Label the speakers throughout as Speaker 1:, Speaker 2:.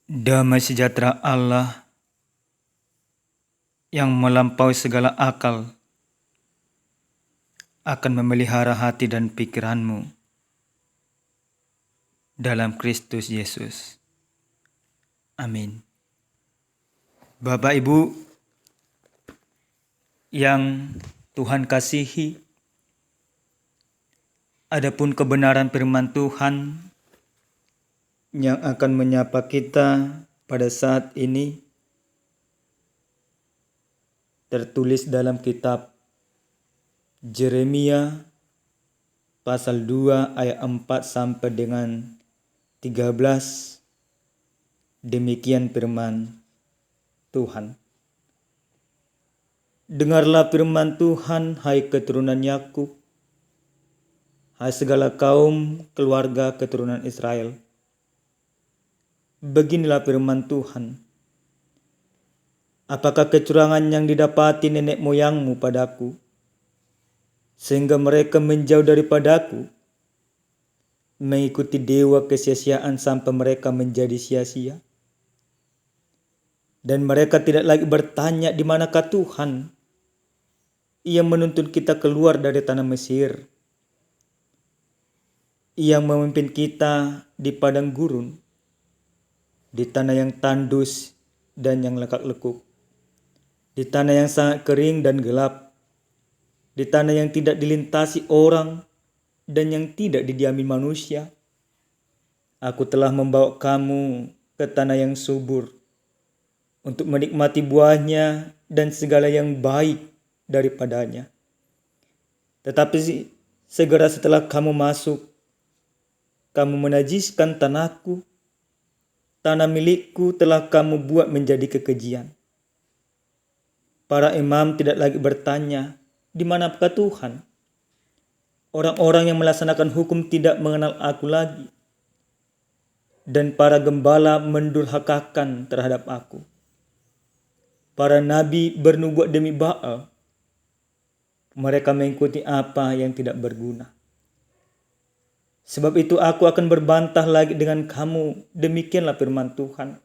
Speaker 1: Damai sejahtera Allah yang melampaui segala akal akan memelihara hati dan pikiranmu dalam Kristus Yesus. Amin. Bapak Ibu yang Tuhan kasihi, adapun kebenaran firman Tuhan yang akan menyapa kita pada saat ini tertulis dalam kitab Yeremia pasal 2 ayat 4 sampai dengan 13. Demikian firman Tuhan. Dengarlah firman Tuhan, hai keturunan Yakub, hai segala kaum keluarga keturunan Israel. Beginilah firman Tuhan. Apakah kecurangan yang didapati nenek moyangmu padaku, sehingga mereka menjauh daripadaku, mengikuti dewa kesia-siaan sampai mereka menjadi sia-sia? Dan mereka tidak lagi bertanya, di manakah Tuhan? Ia menuntun kita keluar dari tanah Mesir. Ia memimpin kita di padang gurun, di tanah yang tandus dan yang lekak-lekuk, di tanah yang sangat kering dan gelap, di tanah yang tidak dilintasi orang dan yang tidak didiami manusia. Aku telah membawa kamu ke tanah yang subur untuk menikmati buahnya dan segala yang baik daripadanya. Tetapi segera setelah kamu masuk, kamu menajiskan tanahku. Tanah milikku telah kamu buat menjadi kekejian. Para imam tidak lagi bertanya, di manakah Tuhan? Orang-orang yang melaksanakan hukum tidak mengenal aku lagi. Dan para gembala mendurhakakan terhadap aku. Para nabi bernubuat demi Baal. Mereka mengikuti apa yang tidak berguna. Sebab itu aku akan berbantah lagi dengan kamu, demikianlah firman Tuhan.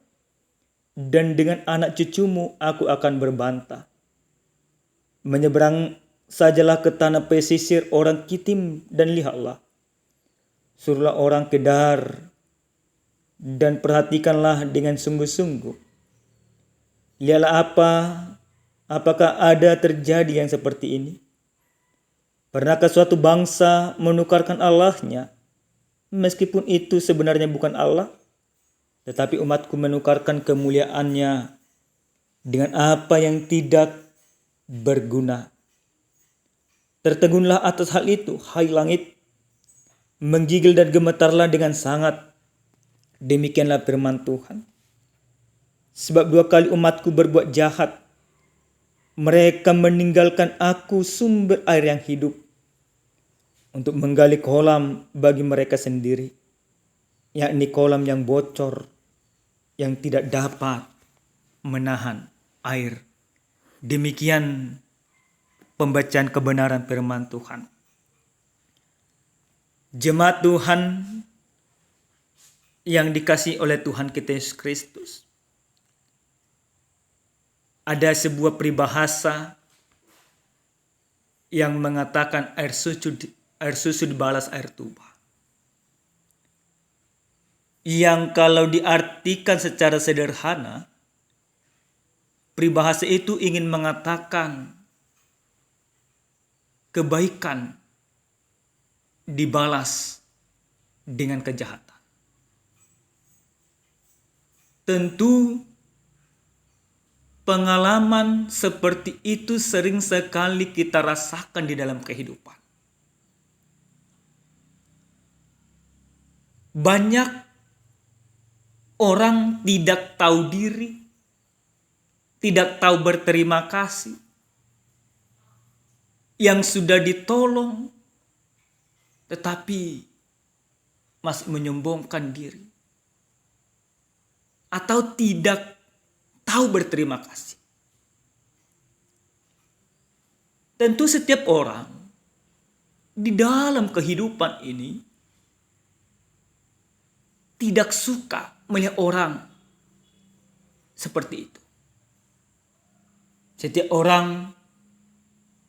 Speaker 1: Dan dengan anak cucumu aku akan berbantah. Menyeberang sajalah ke tanah pesisir orang Kitim dan lihatlah. Suruhlah orang Kedar dan perhatikanlah dengan sungguh-sungguh. Lihatlah apakah ada terjadi yang seperti ini? Pernahkah suatu bangsa menukarkan Allahnya? Meskipun itu sebenarnya bukan Allah, tetapi umatku menukarkan kemuliaannya dengan apa yang tidak berguna. Tertegunlah atas hal itu, hai langit, menggigil dan gemetarlah dengan sangat. Demikianlah firman Tuhan. Sebab 2 kali umatku berbuat jahat. Mereka meninggalkan aku sumber air yang hidup, untuk menggali kolam bagi mereka sendiri, yakni kolam yang bocor, yang tidak dapat menahan air. Demikian pembacaan kebenaran firman Tuhan. Jemaat Tuhan yang dikasihi oleh Tuhan kita Yesus Kristus, ada sebuah peribahasa yang mengatakan air susu dibalas air tuba. Yang kalau diartikan secara sederhana, peribahasa itu ingin mengatakan kebaikan dibalas dengan kejahatan. Tentu pengalaman seperti itu sering sekali kita rasakan di dalam kehidupan. Banyak orang tidak tahu diri, tidak tahu berterima kasih, yang sudah ditolong, tetapi masih menyombongkan diri, atau tidak tahu berterima kasih. Tentu setiap orang di dalam kehidupan ini tidak suka melihat orang seperti itu. Setiap orang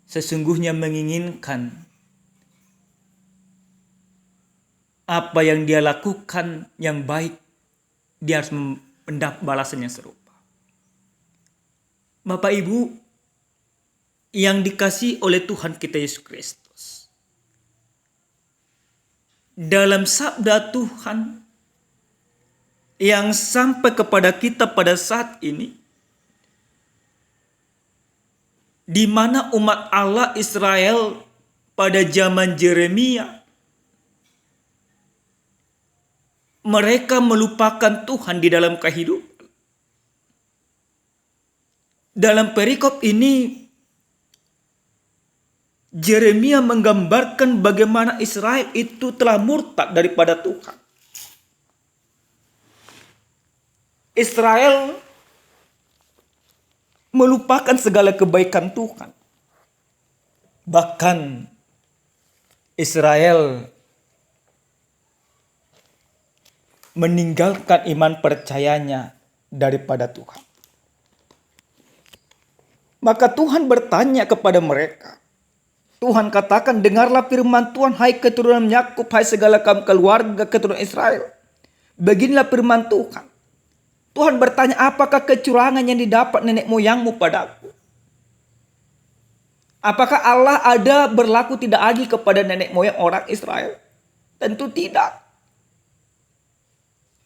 Speaker 1: sesungguhnya menginginkan apa yang dia lakukan yang baik, dia harus mendapat balasan yang serupa. Bapak Ibu yang dikasihi oleh Tuhan kita Yesus Kristus, dalam sabda Tuhan yang sampai kepada kita pada saat ini, di mana umat Allah Israel pada zaman Yeremia, mereka melupakan Tuhan di dalam kehidupan. Dalam perikop ini, Yeremia menggambarkan bagaimana Israel itu telah murtad daripada Tuhan. Israel melupakan segala kebaikan Tuhan. Bahkan Israel meninggalkan iman percayanya daripada Tuhan. Maka Tuhan bertanya kepada mereka. Tuhan katakan, dengarlah firman Tuhan, hai keturunan Yakub, hai segala kaum keluarga keturunan Israel. Beginilah firman Tuhan. Tuhan bertanya, apakah kecurangan yang didapat nenek moyangmu padaku? Apakah Allah ada berlaku tidak adil kepada nenek moyang orang Israel? Tentu tidak.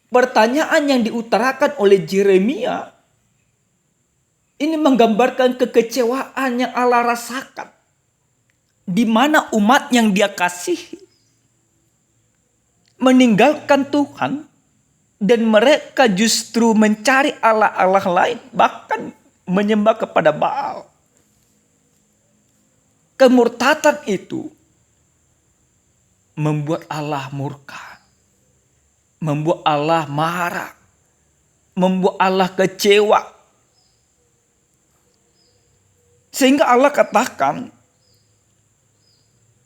Speaker 1: Pertanyaan yang diutarakan oleh Yeremia ini menggambarkan kekecewaan yang Allah rasakan, di mana umat yang dia kasihi meninggalkan Tuhan dan mereka justru mencari Allah-Allah lain, bahkan menyembah kepada Baal. Kemurtatan itu membuat Allah murka, membuat Allah marah, membuat Allah kecewa. Sehingga Allah katakan,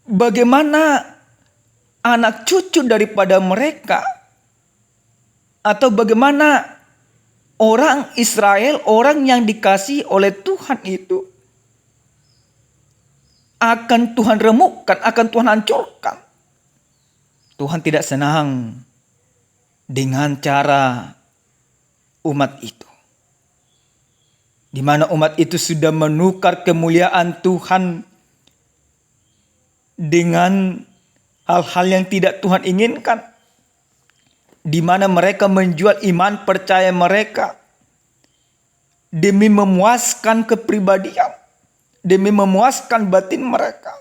Speaker 1: bagaimana anak cucu daripada mereka, atau bagaimana orang Israel, orang yang dikasihi oleh Tuhan itu, akan Tuhan remukkan, akan Tuhan hancurkan. Tuhan tidak senang dengan cara umat itu. Di mana umat itu sudah menukar kemuliaan Tuhan dengan hal-hal yang tidak Tuhan inginkan. Di mana mereka menjual iman percaya mereka demi memuaskan kepribadian, demi memuaskan batin mereka.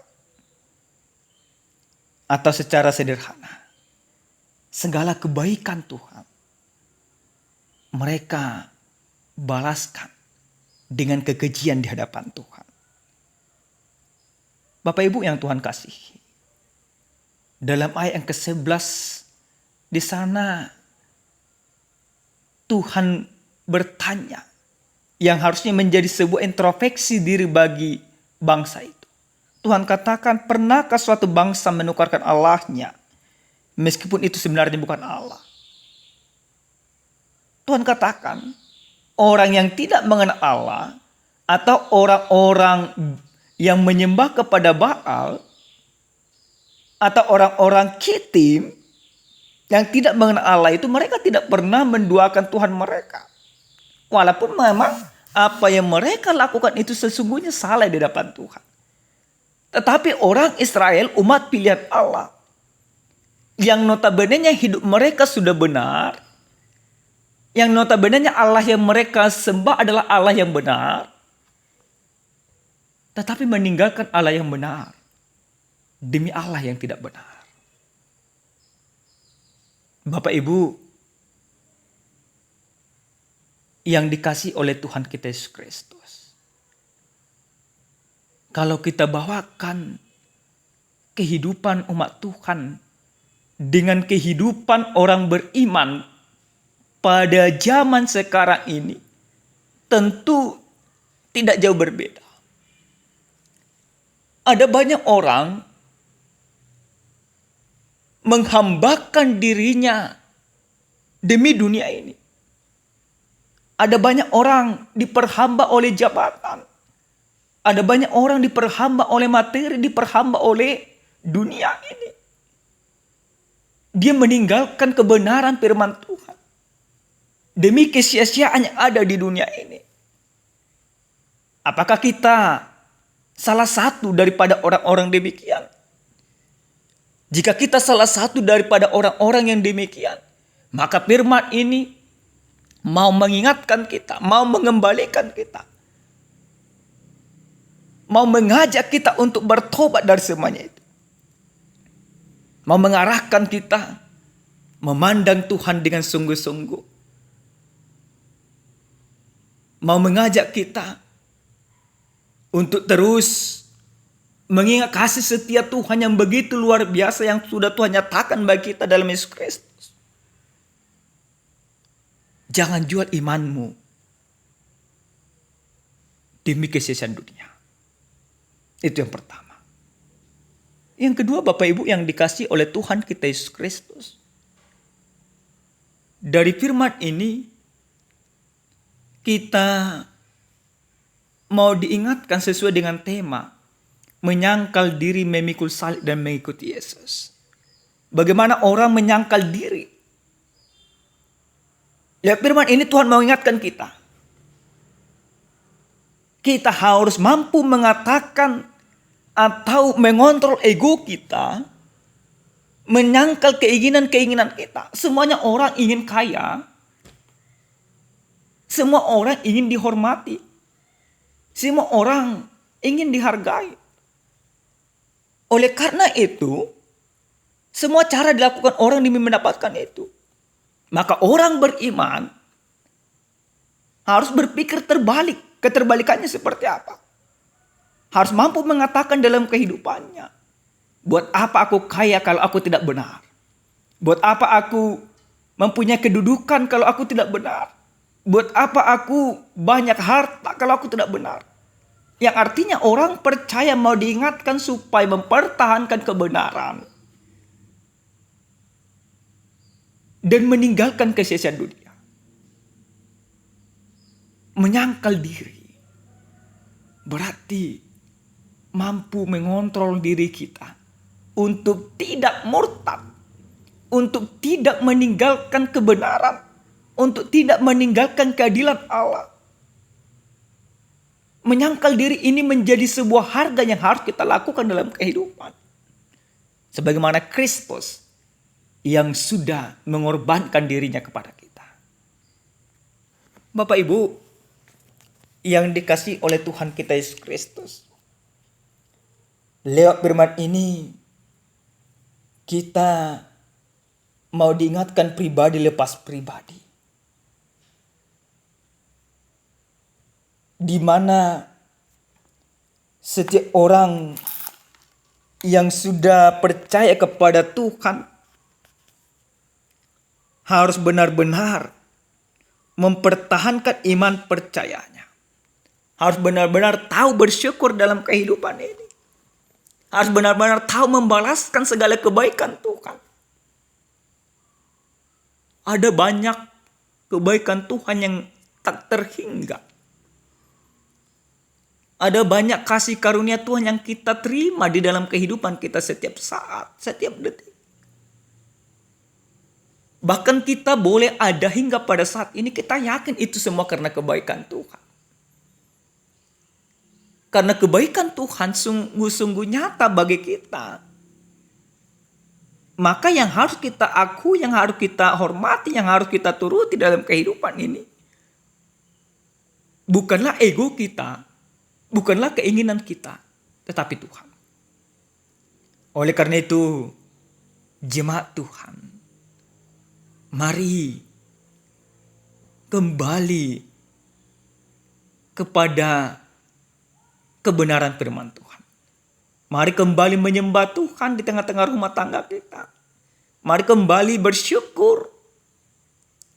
Speaker 1: Atau secara sederhana, segala kebaikan Tuhan mereka balaskan dengan kekejian di hadapan Tuhan. Bapak Ibu yang Tuhan kasihi, dalam ayat yang ke-11 di sana Tuhan bertanya yang harusnya menjadi sebuah introspeksi diri bagi bangsa itu. Tuhan katakan, pernahkah suatu bangsa menukarkan Allahnya meskipun itu sebenarnya bukan Allah? Tuhan katakan, orang yang tidak mengenal Allah atau orang-orang yang menyembah kepada Baal atau orang-orang Kitim yang tidak mengenal Allah itu, mereka tidak pernah menduakan Tuhan mereka. Walaupun memang apa yang mereka lakukan itu sesungguhnya salah di hadapan Tuhan. Tetapi orang Israel, umat pilihan Allah, yang notabene hidup mereka sudah benar, yang notabene Allah yang mereka sembah adalah Allah yang benar, tetapi meninggalkan Allah yang benar demi Allah yang tidak benar. Bapak Ibu yang dikasihi oleh Tuhan kita Yesus Kristus, kalau kita bawakan kehidupan umat Tuhan dengan kehidupan orang beriman pada zaman sekarang ini, tentu tidak jauh berbeda. Ada banyak orang menghambakan dirinya demi dunia ini. Ada banyak orang diperhamba oleh jabatan. Ada banyak orang diperhamba oleh materi, diperhamba oleh dunia ini. Dia meninggalkan kebenaran firman Tuhan demi kesia-siaan yang ada di dunia ini. Apakah kita salah satu daripada orang-orang demikian? Jika kita salah satu daripada orang-orang yang demikian, maka firman ini mau mengingatkan kita, mau mengembalikan kita, mau mengajak kita untuk bertobat dari semuanya itu. Mau mengarahkan kita memandang Tuhan dengan sungguh-sungguh. Mau mengajak kita untuk terus mengingat kasih setia Tuhan yang begitu luar biasa yang sudah Tuhan nyatakan bagi kita dalam Yesus Kristus. Jangan jual imanmu demi kesia-siaan dunia. Itu yang pertama. Yang kedua, Bapak Ibu yang dikasihi oleh Tuhan kita Yesus Kristus. Dari firman ini kita mau diingatkan sesuai dengan tema menyangkal diri, memikul salib dan mengikuti Yesus. Bagaimana orang menyangkal diri? Lihat firman ini Tuhan mau ingatkan kita. Kita harus mampu mengatakan atau mengontrol ego kita. Menyangkal keinginan-keinginan kita. Semuanya orang ingin kaya. Semua orang ingin dihormati. Semua orang ingin dihargai. Oleh karena itu, semua cara dilakukan orang demi mendapatkan itu. Maka orang beriman harus berpikir terbalik. Keterbalikannya seperti apa? Harus mampu mengatakan dalam kehidupannya, buat apa aku kaya kalau aku tidak benar? Buat apa aku mempunyai kedudukan kalau aku tidak benar? Buat apa aku banyak harta kalau aku tidak benar? Yang artinya orang percaya mau diingatkan supaya mempertahankan kebenaran dan meninggalkan kesia-siaan dunia. Menyangkal diri berarti mampu mengontrol diri kita untuk tidak murtad, untuk tidak meninggalkan kebenaran, untuk tidak meninggalkan keadilan Allah. Menyangkal diri ini menjadi sebuah harga yang harus kita lakukan dalam kehidupan. Sebagaimana Kristus yang sudah mengorbankan dirinya kepada kita. Bapak Ibu yang dikasihi oleh Tuhan kita Yesus Kristus. Lewat firman ini kita mau diingatkan pribadi lepas pribadi. Di mana setiap orang yang sudah percaya kepada Tuhan harus benar-benar mempertahankan iman percayanya. Harus benar-benar tahu bersyukur dalam kehidupan ini. Harus benar-benar tahu membalaskan segala kebaikan Tuhan. Ada banyak kebaikan Tuhan yang tak terhingga. Ada banyak kasih karunia Tuhan yang kita terima di dalam kehidupan kita setiap saat, setiap detik. Bahkan kita boleh ada hingga pada saat ini kita yakin itu semua karena kebaikan Tuhan. Karena kebaikan Tuhan sungguh-sungguh nyata bagi kita. Maka yang harus kita akui, yang harus kita hormati, yang harus kita turuti dalam kehidupan ini. Bukanlah ego kita, bukanlah keinginan kita, tetapi Tuhan. Oleh karena itu, jemaat Tuhan, mari kembali kepada kebenaran firman Tuhan. Mari kembali menyembah Tuhan di tengah-tengah rumah tangga kita. Mari kembali bersyukur.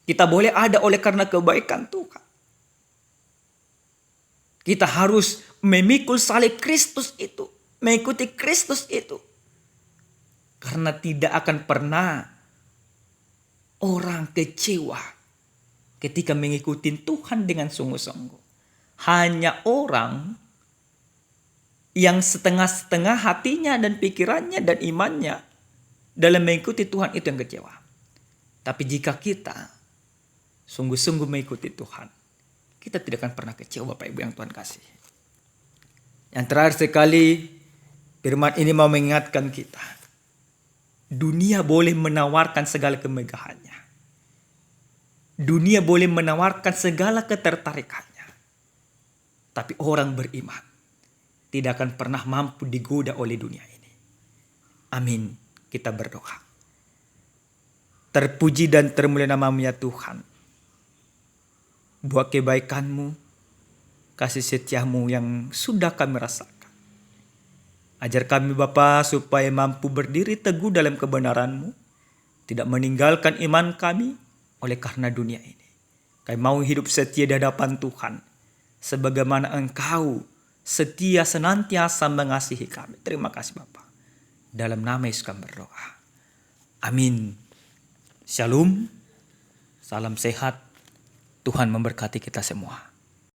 Speaker 1: Kita boleh ada oleh karena kebaikan Tuhan. Kita harus memikul salib Kristus itu. Mengikuti Kristus itu. Karena tidak akan pernah orang kecewa ketika mengikuti Tuhan dengan sungguh-sungguh. Hanya orang yang setengah-setengah hatinya dan pikirannya dan imannya dalam mengikuti Tuhan itu yang kecewa. Tapi jika kita sungguh-sungguh mengikuti Tuhan, kita tidak akan pernah kecewa Bapak Ibu yang Tuhan kasih. Yang terakhir sekali, firman ini mau mengingatkan kita. Dunia boleh menawarkan segala kemegahannya. Dunia boleh menawarkan segala ketertarikannya. Tapi orang beriman tidak akan pernah mampu digoda oleh dunia ini. Amin. Kita berdoa. Terpuji dan termulia nama-Mu ya Tuhan. Buat kebaikan-Mu, kasih setia-Mu yang sudah kami rasakan. Ajar kami Bapa supaya mampu berdiri teguh dalam kebenaran-Mu. Tidak meninggalkan iman kami oleh karena dunia ini. Kami mau hidup setia di hadapan Tuhan. Sebagaimana Engkau setia senantiasa mengasihi kami. Terima kasih Bapa. Dalam nama Yesus kami berdoa. Amin. Shalom. Salam sehat. Tuhan memberkati kita semua.